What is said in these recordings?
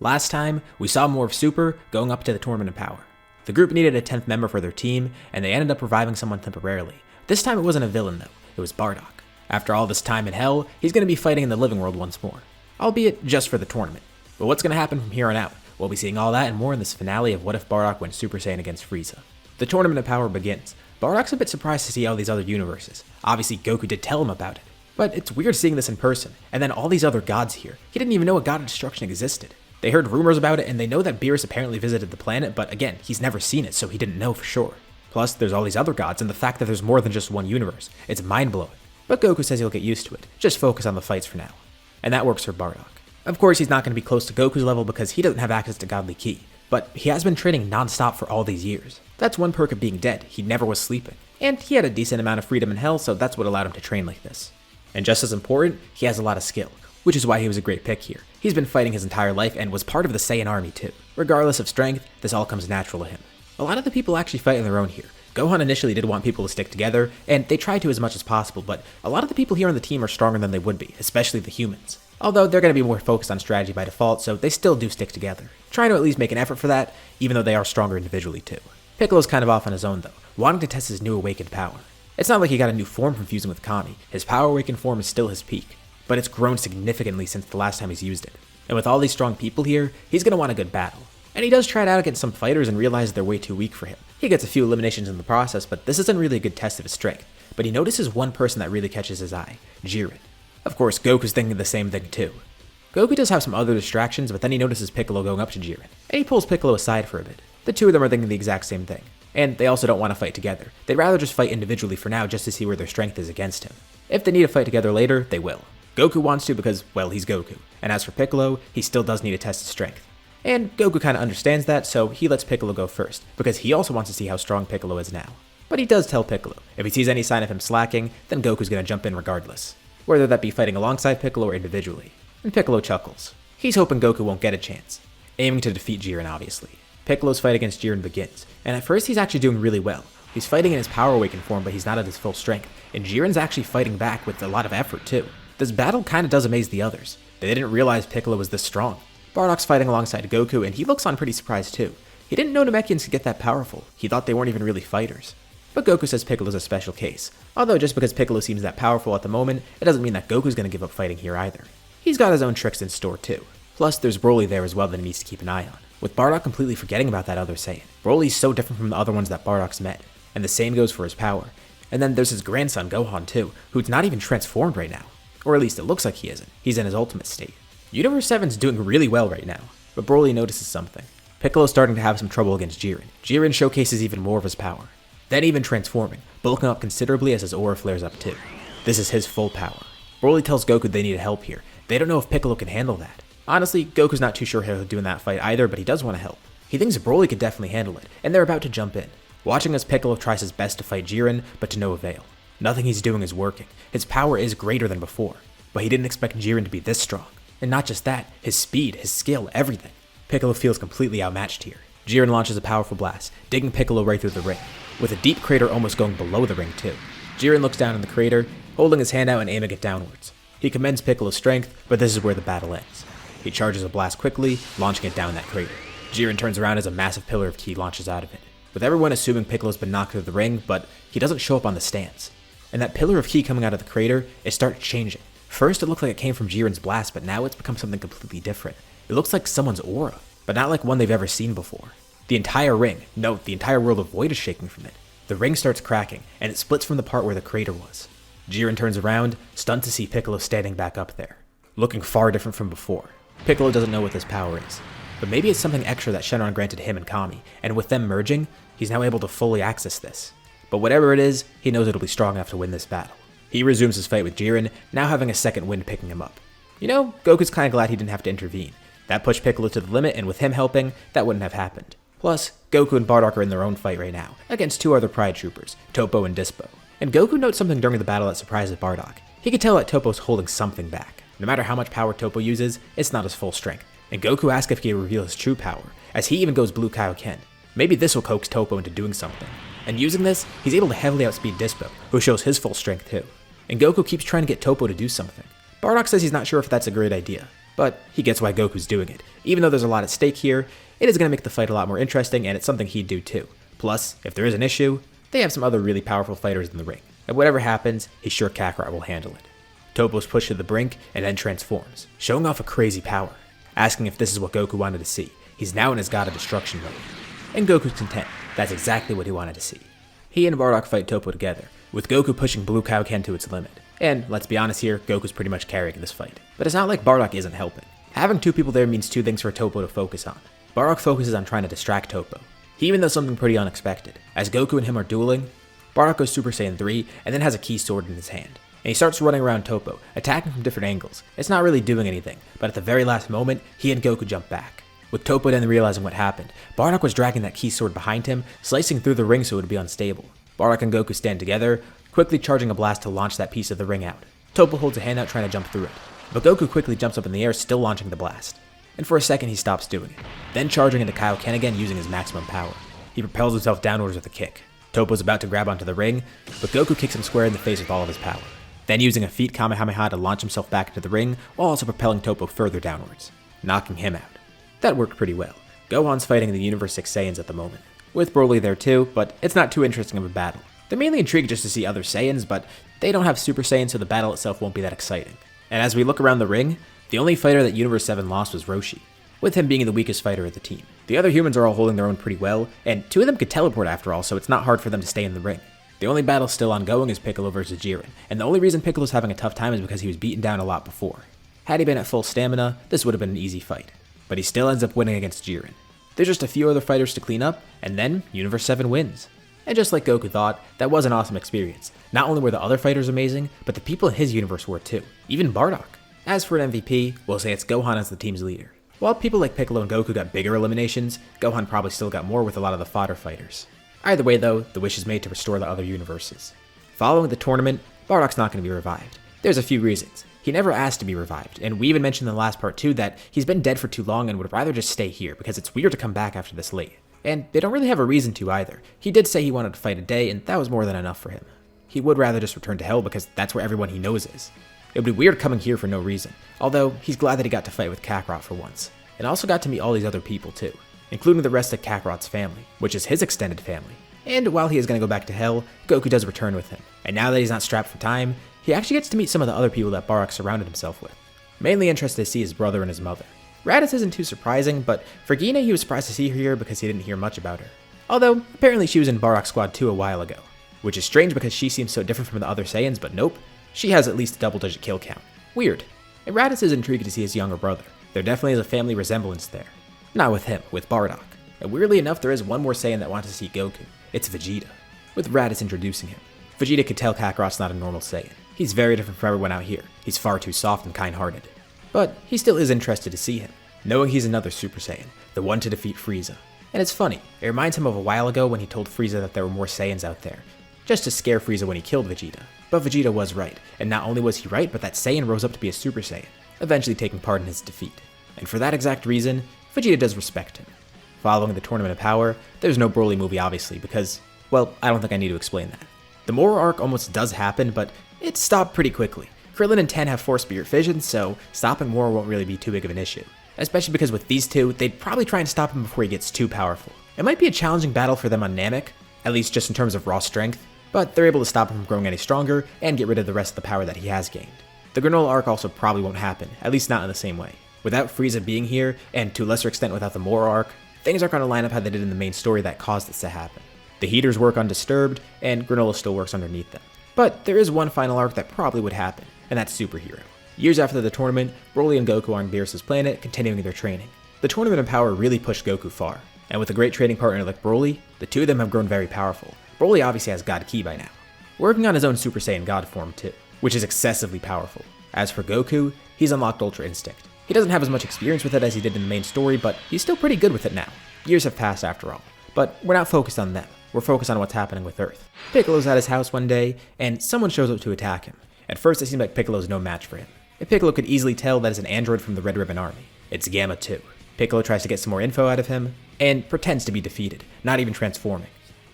Last time, we saw more of Super going up to the Tournament of Power. The group needed a 10th member for their team, and they ended up reviving someone temporarily. This time it wasn't a villain though, it was Bardock. After all this time in hell, he's going to be fighting in the living world once more. Albeit just for the tournament. But what's going to happen from here on out? We'll be seeing all that and more in this finale of What If Bardock went Super Saiyan against Frieza. The Tournament of Power begins. Bardock's a bit surprised to see all these other universes. Obviously Goku did tell him about it. But it's weird seeing this in person, and then all these other gods here. He didn't even know a god of destruction existed. They heard rumors about it, and they know that Beerus apparently visited the planet, but again, he's never seen it, so he didn't know for sure. Plus, there's all these other gods, and the fact that there's more than just one universe. It's mind-blowing. But Goku says he'll get used to it. Just focus on the fights for now. And that works for Bardock. Of course, he's not going to be close to Goku's level because he doesn't have access to Godly Ki, but he has been training non-stop for all these years. That's one perk of being dead, he never was sleeping. And he had a decent amount of freedom in hell, so that's what allowed him to train like this. And just as important, he has a lot of skill, which is why he was a great pick here. He's been fighting his entire life and was part of the Saiyan army too. Regardless of strength, this all comes natural to him. A lot of the people actually fight on their own here. Gohan initially did want people to stick together, and they tried to as much as possible, but a lot of the people here on the team are stronger than they would be, especially the humans. Although they're going to be more focused on strategy by default, so they still do stick together. Trying to at least make an effort for that, even though they are stronger individually too. Piccolo's kind of off on his own though, wanting to test his new awakened power. It's not like he got a new form from fusing with Kami. His power awakened form is still his peak, but it's grown significantly since the last time he's used it. And with all these strong people here, he's going to want a good battle. And he does try it out against some fighters and realizes they're way too weak for him. He gets a few eliminations in the process, but this isn't really a good test of his strength. But he notices one person that really catches his eye, Jiren. Of course, Goku's thinking the same thing too. Goku does have some other distractions, but then he notices Piccolo going up to Jiren, and he pulls Piccolo aside for a bit. The two of them are thinking the exact same thing. And they also don't want to fight together. They'd rather just fight individually for now just to see where their strength is against him. If they need to fight together later, they will. Goku wants to because, well, he's Goku. And as for Piccolo, he still does need to test his strength. And Goku kind of understands that, so he lets Piccolo go first, because he also wants to see how strong Piccolo is now. But he does tell Piccolo, if he sees any sign of him slacking, then Goku's gonna jump in regardless. Whether that be fighting alongside Piccolo or individually. And Piccolo chuckles. He's hoping Goku won't get a chance. Aiming to defeat Jiren, obviously. Piccolo's fight against Jiren begins, and at first he's actually doing really well. He's fighting in his power awakened form, but he's not at his full strength, and Jiren's actually fighting back with a lot of effort too. This battle kinda does amaze the others. They didn't realize Piccolo was this strong. Bardock's fighting alongside Goku, and he looks on pretty surprised too. He didn't know Namekians could get that powerful. He thought they weren't even really fighters. But Goku says Piccolo's a special case. Although just because Piccolo seems that powerful at the moment, it doesn't mean that Goku's gonna give up fighting here either. He's got his own tricks in store too. Plus there's Broly there as well that he needs to keep an eye on. With Bardock completely forgetting about that other Saiyan. Broly's so different from the other ones that Bardock's met. And the same goes for his power. And then there's his grandson Gohan too, who's not even transformed right now. Or at least it looks like he isn't. He's in his ultimate state. Universe 7's doing really well right now. But Broly notices something. Piccolo's starting to have some trouble against Jiren. Jiren showcases even more of his power. Then even transforming, bulking up considerably as his aura flares up too. This is his full power. Broly tells Goku they need help here. They don't know if Piccolo can handle that. Honestly, Goku's not too sure how he'll do in that fight either, but he does want to help. He thinks Broly could definitely handle it, and they're about to jump in. Watching as Piccolo tries his best to fight Jiren, but to no avail. Nothing he's doing is working. His power is greater than before, but he didn't expect Jiren to be this strong. And not just that, his speed, his skill, everything. Piccolo feels completely outmatched here. Jiren launches a powerful blast, digging Piccolo right through the ring, with a deep crater almost going below the ring too. Jiren looks down in the crater, holding his hand out and aiming it downwards. He commends Piccolo's strength, but this is where the battle ends. He charges a blast quickly, launching it down that crater. Jiren turns around as a massive pillar of ki launches out of it, with everyone assuming Piccolo's been knocked through the ring, but he doesn't show up on the stands. And that pillar of ki coming out of the crater, it starts changing. First it looked like it came from Jiren's blast, but now it's become something completely different. It looks like someone's aura, but not like one they've ever seen before. The entire ring, no, the entire world of void is shaking from it. The ring starts cracking, and it splits from the part where the crater was. Jiren turns around, stunned to see Piccolo standing back up there, looking far different from before. Piccolo doesn't know what this power is, but maybe it's something extra that Shenron granted him and Kami, and with them merging, he's now able to fully access this. But whatever it is, he knows it'll be strong enough to win this battle. He resumes his fight with Jiren, now having a second wind picking him up. You know, Goku's kinda glad he didn't have to intervene. That pushed Piccolo to the limit, and with him helping, that wouldn't have happened. Plus, Goku and Bardock are in their own fight right now, against two other Pride Troopers, Topo and Dispo. And Goku notes something during the battle that surprises Bardock. He could tell that Topo's holding something back. No matter how much power Topo uses, it's not his full strength. And Goku asks if he can reveal his true power, as he even goes Blue Kaioken. Maybe this will coax Topo into doing something. And using this, he's able to heavily outspeed Dispo, who shows his full strength too. And Goku keeps trying to get Topo to do something. Bardock says he's not sure if that's a great idea. But he gets why Goku's doing it. Even though there's a lot at stake here, it is going to make the fight a lot more interesting, and it's something he'd do too. Plus, if there is an issue, they have some other really powerful fighters in the ring, and whatever happens, he's sure Kakarot will handle it. Topo's pushed to the brink and then transforms, showing off a crazy power, asking if this is what Goku wanted to see. He's now in his God of Destruction mode. And Goku's content. That's exactly what he wanted to see. He and Bardock fight Topo together, with Goku pushing Blue Kaioken to its limit. And let's be honest here, Goku's pretty much carrying this fight. But it's not like Bardock isn't helping. Having two people there means two things for Topo to focus on. Bardock focuses on trying to distract Topo. He even does something pretty unexpected. As Goku and him are dueling, Bardock goes Super Saiyan 3 and then has a key sword in his hand. And he starts running around Topo, attacking from different angles. It's not really doing anything, but at the very last moment, he and Goku jump back. With Topo then realizing what happened, Bardock was dragging that key sword behind him, slicing through the ring so it would be unstable. Bardock and Goku stand together, quickly charging a blast to launch that piece of the ring out. Topo holds a hand out trying to jump through it, but Goku quickly jumps up in the air, still launching the blast. And for a second he stops doing it, then charging into Kaioken again using his maximum power. He propels himself downwards with a kick. Topo's about to grab onto the ring, but Goku kicks him square in the face with all of his power, then using a feat Kamehameha to launch himself back into the ring while also propelling Topo further downwards, knocking him out. That worked pretty well. Gohan's fighting the Universe 6 Saiyans at the moment, with Broly there too, but it's not too interesting of a battle. They're mainly intrigued just to see other Saiyans, but they don't have Super Saiyan, so the battle itself won't be that exciting. And as we look around the ring, the only fighter that Universe 7 lost was Roshi, with him being the weakest fighter of the team. The other humans are all holding their own pretty well, and two of them could teleport after all, so it's not hard for them to stay in the ring. The only battle still ongoing is Piccolo versus Jiren, and the only reason Piccolo's having a tough time is because he was beaten down a lot before. Had he been at full stamina, this would have been an easy fight, but he still ends up winning against Jiren. There's just a few other fighters to clean up, and then Universe 7 wins. And just like Goku thought, that was an awesome experience. Not only were the other fighters amazing, but the people in his universe were too, even Bardock. As for an MVP, we'll say it's Gohan as the team's leader. While people like Piccolo and Goku got bigger eliminations, Gohan probably still got more with a lot of the fodder fighters. Either way though, the wish is made to restore the other universes. Following the tournament, Bardock's not going to be revived. There's a few reasons. He never asked to be revived, and we even mentioned in the last part too that he's been dead for too long and would rather just stay here because it's weird to come back after this late. And they don't really have a reason to either. He did say he wanted to fight a day, and that was more than enough for him. He would rather just return to Hell because that's where everyone he knows is. It would be weird coming here for no reason, although he's glad that he got to fight with Kakarot for once, and also got to meet all these other people too, including the rest of Kakarot's family, which is his extended family. And while he is going to go back to Hell, Goku does return with him, and now that he's not strapped for time, he actually gets to meet some of the other people that Bardock surrounded himself with. Mainly interested to see his brother and his mother. Raditz isn't too surprising, but for Gina he was surprised to see her here because he didn't hear much about her. Although, apparently she was in Bardock Squad 2 a while ago, which is strange because she seems so different from the other Saiyans, but nope, she has at least a double-digit kill count. Weird. And Raditz is intrigued to see his younger brother. There definitely is a family resemblance there. Not with him, with Bardock. And weirdly enough, there is one more Saiyan that wants to see Goku. It's Vegeta, with Raditz introducing him. Vegeta could tell Kakarot's not a normal Saiyan. He's very different from everyone out here. He's far too soft and kind-hearted. But he still is interested to see him, knowing he's another Super Saiyan, the one to defeat Frieza. And it's funny, it reminds him of a while ago when he told Frieza that there were more Saiyans out there, just to scare Frieza when he killed Vegeta. But Vegeta was right, and not only was he right, but that Saiyan rose up to be a Super Saiyan, eventually taking part in his defeat. And for that exact reason, Vegeta does respect him. Following the Tournament of Power, there's no Broly movie obviously because, well, I don't think I need to explain that. The Moro arc almost does happen, but it stopped pretty quickly. Krillin and Ten have Force Spirit Fission, so stopping Moro won't really be too big of an issue. Especially because with these two, they'd probably try and stop him before he gets too powerful. It might be a challenging battle for them on Namek, at least just in terms of raw strength, but they're able to stop him from growing any stronger and get rid of the rest of the power that he has gained. The Granola arc also probably won't happen, at least not in the same way. Without Frieza being here, and to a lesser extent without the Moro arc, things aren't going to line up how they did in the main story that caused this to happen. The heaters work undisturbed, and Granola still works underneath them. But there is one final arc that probably would happen, and that's Superhero. Years after the tournament, Broly and Goku are on Beerus' planet, continuing their training. The Tournament of Power really pushed Goku far, and with a great training partner like Broly, the two of them have grown very powerful. Broly obviously has God Ki by now, working on his own Super Saiyan God form too, which is excessively powerful. As for Goku, he's unlocked Ultra Instinct. He doesn't have as much experience with it as he did in the main story, but he's still pretty good with it now. Years have passed after all, but we're not focused on them. We're focused on what's happening with Earth. Piccolo's at his house one day, and someone shows up to attack him. At first it seemed like Piccolo's no match for him. And Piccolo could easily tell that it's an android from the Red Ribbon Army. It's Gamma 2. Piccolo tries to get some more info out of him, and pretends to be defeated, not even transforming.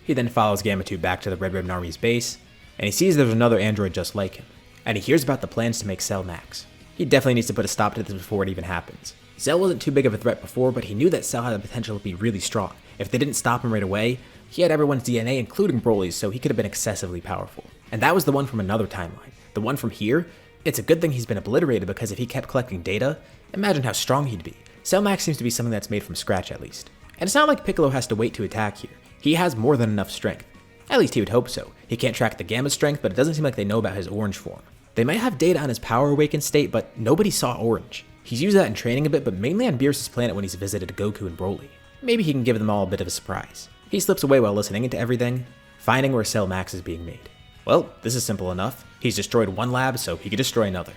He then follows Gamma 2 back to the Red Ribbon Army's base, and he sees there's another android just like him, and he hears about the plans to make Cell Max. He definitely needs to put a stop to this before it even happens. Cell wasn't too big of a threat before, but he knew that Cell had the potential to be really strong. If they didn't stop him right away, he had everyone's DNA, including Broly's, so he could have been excessively powerful. And that was the one from another timeline. The one from here, it's a good thing he's been obliterated, because if he kept collecting data, imagine how strong he'd be. Cell Max seems to be something that's made from scratch at least. And it's not like Piccolo has to wait to attack here. He has more than enough strength. At least he would hope so. He can't track the Gamma strength, but it doesn't seem like they know about his orange form. They might have data on his power awakened state, but nobody saw orange. He's used that in training a bit, but mainly on Beerus' planet when he's visited Goku and Broly. Maybe he can give them all a bit of a surprise. He slips away while listening into everything, finding where Cell Max is being made. Well, this is simple enough. He's destroyed one lab, so he could destroy another.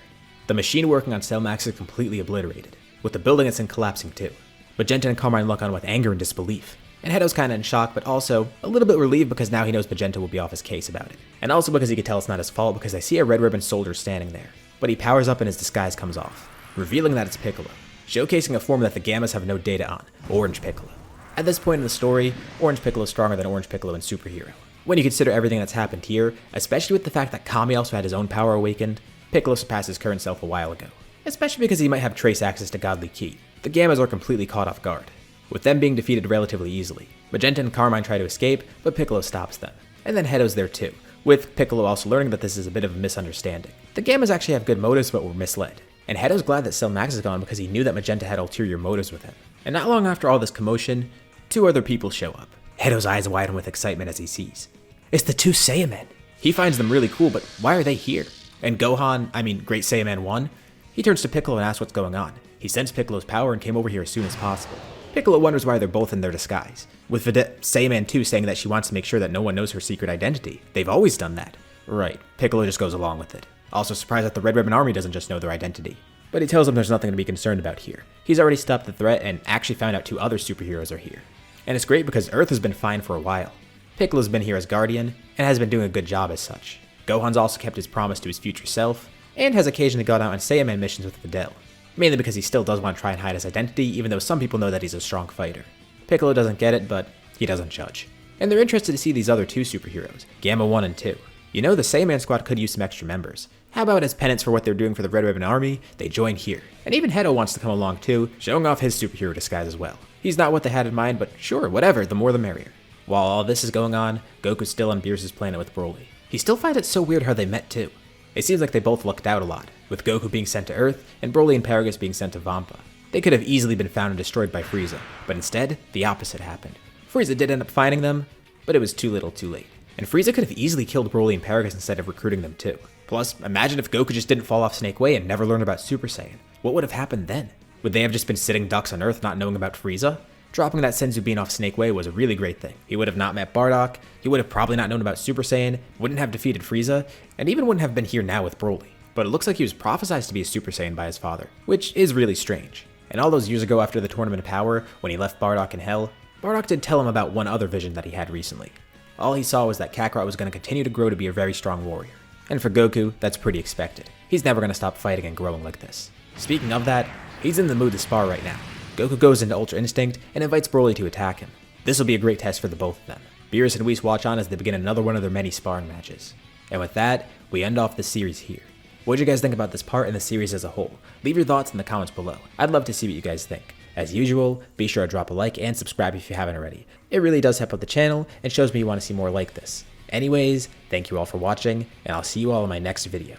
The machine working on Cell Max is completely obliterated, with the building it's in collapsing too. Magenta and Carmine look on with anger and disbelief. And Hedo's kinda in shock, but also a little bit relieved because now he knows Magenta will be off his case about it. And also because he could tell it's not his fault because they see a red ribbon soldier standing there. But he powers up and his disguise comes off, revealing that it's Piccolo, showcasing a form that the Gammas have no data on, Orange Piccolo. At this point in the story, Orange Piccolo is stronger than Orange Piccolo in Super Hero. When you consider everything that's happened here, especially with the fact that Kami also had his own power awakened, Piccolo surpassed his current self a while ago. Especially because he might have trace access to Godly Ki. The Gammas are completely caught off guard, with them being defeated relatively easily. Magenta and Carmine try to escape, but Piccolo stops them. And then Hedo's there too, with Piccolo also learning that this is a bit of a misunderstanding. The Gammas actually have good motives but were misled. And Hedo's glad that Cell Max is gone because he knew that Magenta had ulterior motives with him. And not long after all this commotion, two other people show up. Hedo's eyes widen with excitement as he sees. It's the two Saiyamen. He finds them really cool, but why are they here? And Great Saiyaman 1, he turns to Piccolo and asks what's going on. He sensed Piccolo's power and came over here as soon as possible. Piccolo wonders why they're both in their disguise, with Saiyaman 2 saying that she wants to make sure that no one knows her secret identity. They've always done that. Right, Piccolo just goes along with it. Also surprised that the Red Ribbon Army doesn't just know their identity. But he tells them there's nothing to be concerned about here. He's already stopped the threat and actually found out two other superheroes are here. And it's great because Earth has been fine for a while. Piccolo's been here as Guardian, and has been doing a good job as such. Gohan's also kept his promise to his future self, and has occasionally gone out on Saiyaman missions with Videl. Mainly because he still does want to try and hide his identity, even though some people know that he's a strong fighter. Piccolo doesn't get it, but he doesn't judge. And they're interested to see these other two superheroes, Gamma 1 and 2. You know, the Saiyaman squad could use some extra members. How about as penance for what they're doing for the Red Ribbon Army, they join here. And even Hedo wants to come along too, showing off his superhero disguise as well. He's not what they had in mind, but sure, whatever, the more the merrier. While all this is going on, Goku's still on Beerus' planet with Broly. He still finds it so weird how they met too. It seems like they both lucked out a lot, with Goku being sent to Earth and Broly and Paragus being sent to Vampa. They could have easily been found and destroyed by Frieza, but instead, the opposite happened. Frieza did end up finding them, but it was too little too late. And Frieza could have easily killed Broly and Paragus instead of recruiting them too. Plus, imagine if Goku just didn't fall off Snake Way and never learned about Super Saiyan. What would have happened then? Would they have just been sitting ducks on Earth not knowing about Frieza? Dropping that Senzu Bean off Snake Way was a really great thing. He would have not met Bardock, he would have probably not known about Super Saiyan, wouldn't have defeated Frieza, and even wouldn't have been here now with Broly. But it looks like he was prophesized to be a Super Saiyan by his father, which is really strange. And all those years ago after the Tournament of Power, when he left Bardock in Hell, Bardock did tell him about one other vision that he had recently. All he saw was that Kakarot was going to continue to grow to be a very strong warrior. And for Goku, that's pretty expected. He's never going to stop fighting and growing like this. Speaking of that, he's in the mood to spar right now. Goku goes into Ultra Instinct and invites Broly to attack him. This will be a great test for the both of them. Beerus and Whis watch on as they begin another one of their many sparring matches. And with that, we end off the series here. What did you guys think about this part and the series as a whole? Leave your thoughts in the comments below. I'd love to see what you guys think. As usual, be sure to drop a like and subscribe if you haven't already. It really does help out the channel and shows me you want to see more like this. Anyways, thank you all for watching, and I'll see you all in my next video.